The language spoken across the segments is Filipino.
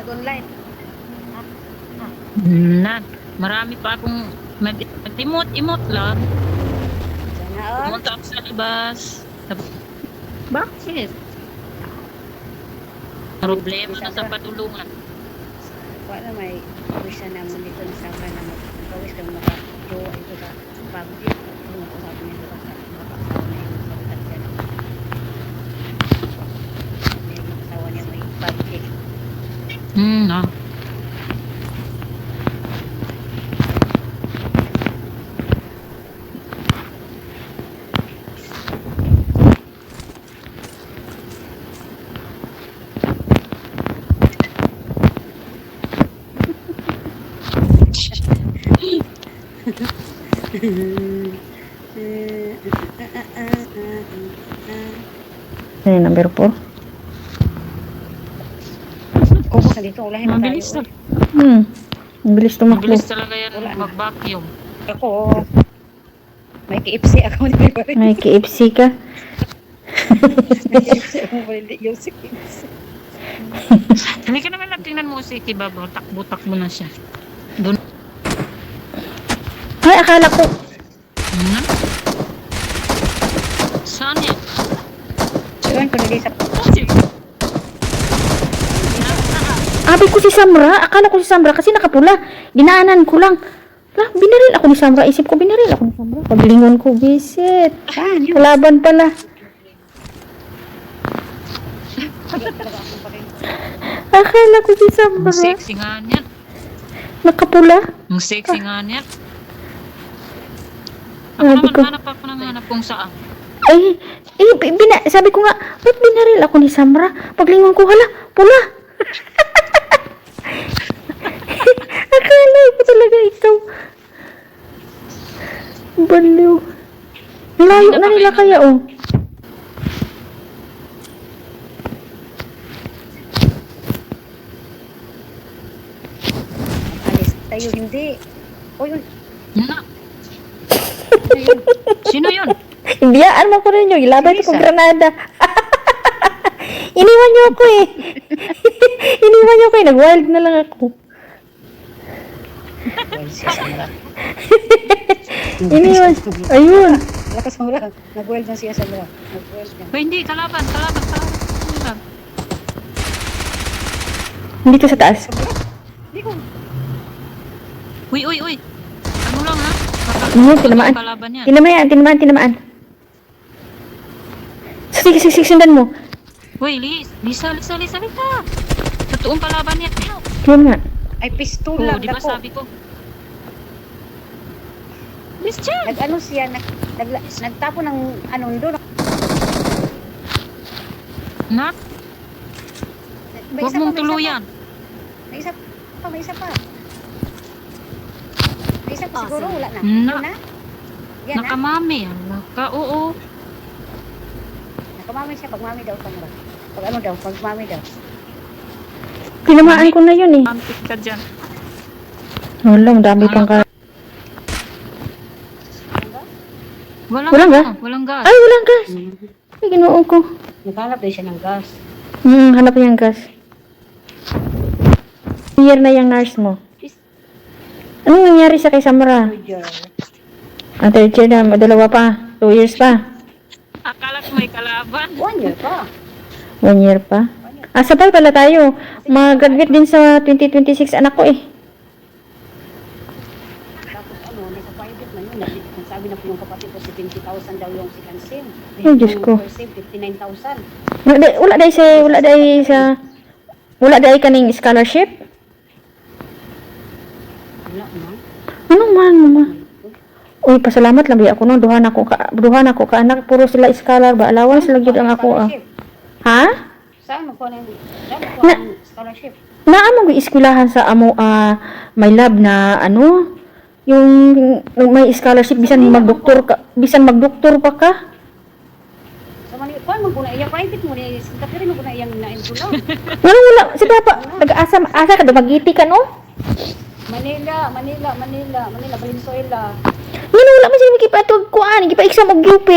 nag-online. Na, marami pa akong mag-imot lang. Sana all. Pumunta ako sa libas. Bakit? Problema na sa patulungan. Wala may wish na naman dito sa Sabra na mag-kawis kang makajowa ito sa pag-ibig. Kung usapin niya sa makasawa na yun sa katyan. May makasawa niya may pag-ibig. No. Number 4. Kung sa dito, ulahin na tayo. Mabilis na. Ang bilis tumakbo. Mabilis talaga yan Wala na. mag-vacuum. Ako, may KFC ako. May KFC ka. May KFC ako. Hindi yung si KFC. Hindi ka naman tingnan mo si Kibabo. Takbo-takbo na siya. Doon. Ay, akala ko. Saan yan? Saan ko nili sa... Abi ko si Samra. Akala ko si Samra kasi nakapula. Dinaanan ko lang. Binaril ako ni Samra. Isip ko binaril ako ni Samra. Paglingon ko, bisit. Saan yun? Kalaban pala. Akala ko si Ang Samra. sexy nga niyan. Nakapula. Ang sexy nga niyan. Ako Sabi naman ko. hanap ako ng hanap kung saan. Sabi ko nga, ba't binaril ako ni Samra? Paglingon ko, hala, pula. Akala ko talaga ikaw. Baliw. Layo na nila kaya, oh. Alis tayo, hindi. O yun. Na. Sino yun? Hindiyaan mo ko rin yun. Ilabay ko Lisa. kong granada. Iniwan niyo ako eh. Iniwan niyo ako eh. Nag-wild na lang ako. Well, siya Samra. Iniwan. Ayun. Lakas Samra. Nag-weld na siya Samra. Nag-weld na. Hindi, kalaban. Dito sa taas. Hindi ko. Uy. Ano lang ha? Tinamaan. Kalaban yan. Tinamaan. Sige, sundan mo. Uy, Lisa. Totoong kalaban yan. Yun nga. Ay, pistola. Oo, di ba Nako. sabi ko? Lisa! Nag-ano siya, nagtapo ng anong doon. Nak, May huwag isa pa, mong may isa tuluyan. pa. May isa pa. May isa pa siguro, wala na. Na. Yun na? Yan na. Nakamami. Oo. Nakamami siya. Pag mami daw, Samra. Pag ano daw, pag mami daw. Tinamaan ko na yun eh. Ampit ka dyan. Wala, madami pang ka. Walang gas. Ay, walang gas. Ay, ginoo ko. Naghanap din siya ng gas. Hanap niya ang gas. Year na yung nurse mo. Anong nangyari sa kay Samra? Third year na, dalawa pa. 2 years pa. Akala ko may kalaban. 1 year pa. 1 year pa. Sabay pala tayo. Mag-graduate din sa 2026 anak ko eh. Tapos ano, nasa private na yun. Sabi na po yung kapatid ko, 70,000 daw yung second sim. Ay, Diyos ko. First sim, 59,000. Wala dahil kaning scholarship? Wala na. Anong man mo? Uy, pasalamat lang biya ako no. Duha na ko ka anak. Puro sila scholar ba? Allowance lang yun ang ako ah. Ha? Saan mo po ang scholarship? Naamong gi-eskwelahan sa amo my lab na ano yung may scholarship bisan magdoktor pa ka. Sa Manila, kuan mo po na iya private mo ni tapi mo po na iyang na-enroll. Wala sa dapat asa ka magiti ka no? Manila, Valenzuela. Wala man sila magipatog kuan, gipa-exam og UP.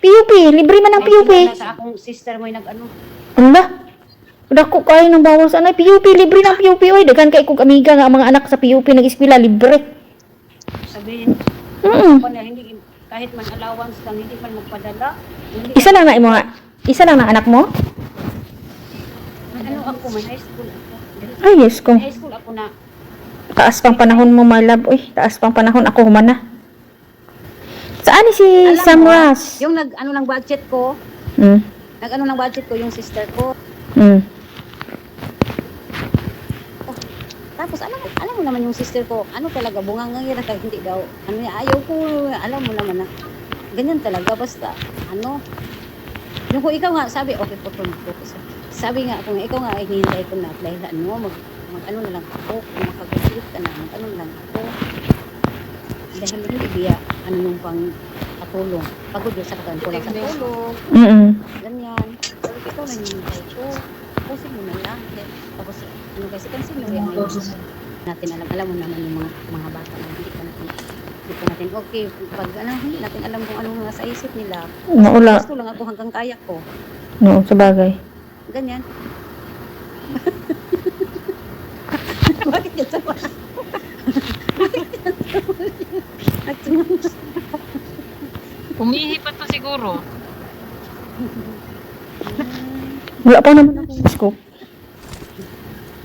PUP, libre man ang PUP. Sa akong sister mo yung nag-ano. Ano ba? Dako kayo ng bawal sa anay. PUP, libre ng PUP. Oy, daghan kay kong amiga nga ang mga anak sa PUP nag-eskwela, libre. Sabihin, Mm. ako na hindi, kahit man allowance lang, hindi man magpadala. Hindi, Isa lang na imo nga. Isa lang na anak mo? ano ako man, high school ako. Ay, yes ko. High school ako na, Taas pang panahon mo, my love. Uy, taas pang panahon. Ako humana. Saan ni si alam Sam mo, Ross? yung nag-ano ng budget ko, Mm. nag-ano ng budget ko, yung sister ko. Mm. Tapos alam mo naman yung sister ko, ano talaga, bungangang hindi daw, ano yan, ayaw ko, alam mo naman na, ganyan talaga, basta, ano, yung kung ikaw nga, sabi, okay po, sabi nga, kung ikaw nga, ay hinihintay ko na, dahil ano, ano na lang ako, kung makagulit ka na, ano na lang ako, dahil hindi biya, ano yung pang katulong, pagod yun sa katawan ko lang sa tulong, Mm. ganyan, sabi ko, ikaw na hinihintay ko, pusin mo na lang, tapos, ano kasi cancel mo yan natin alam mo naman yung mga bata na hindi pa natin okay pag hindi natin alam kung ano nga sa isip nila Maula. gusto lang ako hanggang kaya ko No, sa bagay. ganyan bakit yan sa Umihi pa to siguro. Wala pa naman akong scoop.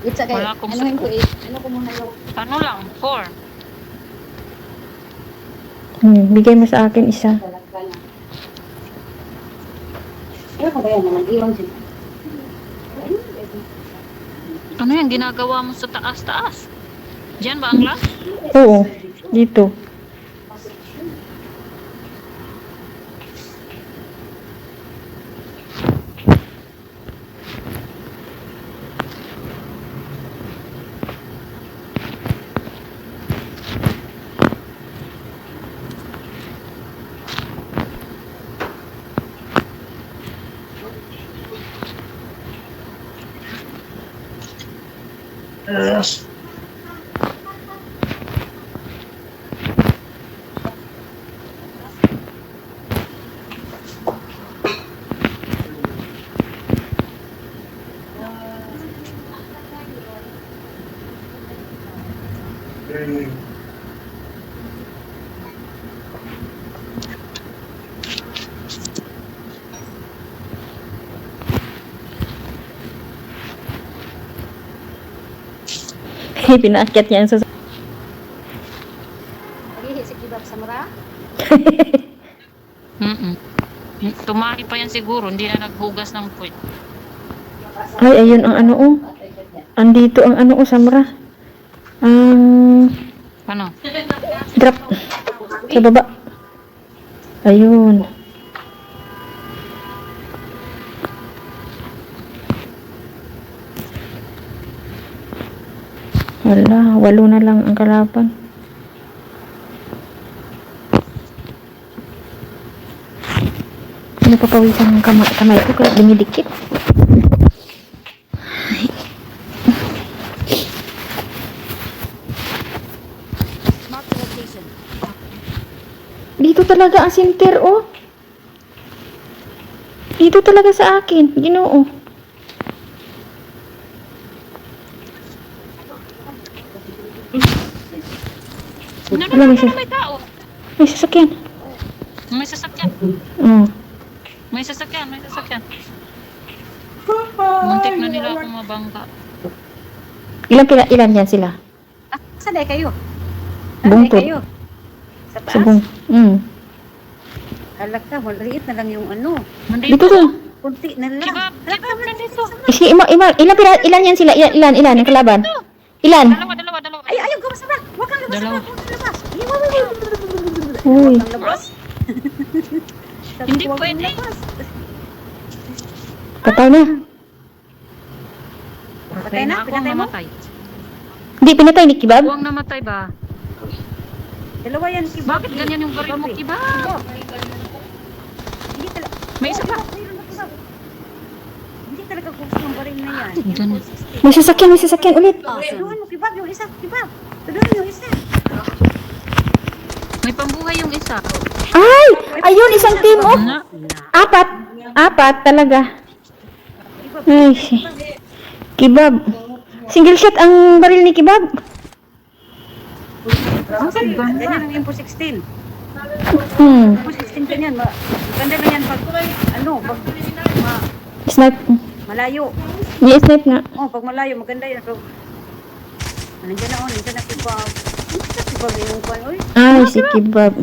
it's okay Wala akong ano ko ano ko muna yung Ano lang, 4. Bigay mo sa akin isa. talaga na ano ko ba yan naman iwan sila Ano yung ginagawa mo sa taas-taas? Diyan ba ang last? Oo, dito. Pinaakyat niya ang pag-ihi si Kibab sa mura Mm-mm. Tumahi pa yan siguro, hindi na naghugas ng puwit. Ay, ayun ang ano oh. Andito ang ano oh, Samra. Ang Ano? drop sa baba. Ayun. Wala, 8 na lang ang kalaban. Napapawisan ng kamay ko kaya dumidikit. Dito talaga ang center, oh. Dito talaga sa akin, Ginoo. Wala, May tao. may sasakyan. May sasakyan. Oh. May sasakyan, may sasakyan. Muntik na nila akong mabangga. Ilan yan sila? saan na kayo Bungkot. kayo sa taas Sabong. alak ka maliit na lang yung ano Nandito. Dito to. kunti na lang Kibab, kibab, nandito. Sige, ilan yan sila? Ilan ang kalaban? Ilan? Dalawa. ay ayaw ka masarap huwag kang labas Dalawa. huwag kang labas huwag Uy. kang labas Sabi Hindi ko, huwag kang pwede. labas. Patay na. Patay na? Ako ang Pinatay mo? namatay. Hindi, pinatay ni Kibab? Ako ang namatay ba? Dalawa yan, Kibab. Bakit ganyan yung baril mo, Kibab? Hindi talaga. May isa pa. Mayroon na, Kibab. Hindi talaga gusto ng baril na yan. Dyan. May sasakyan ulit. Tulungan mo, Kibab, yung isa. Kibab, tulungan yung isa. May pambuhay yung isa. Ay! Ayun, isang team, oh. Na. Apat talaga. Ay, Kibab. Single shot ang baril ni Kibab. Ganyan ang Impo 16. Hmm. Impo 16 ganyan. Maganda na yan pag, Snipe. malayo. May snipe nga. Oh, pag malayo, maganda yan. Pero, nandiyan na, nandiyan na Kibab. Kibab yung kwan, oy. Ay, si Kibab.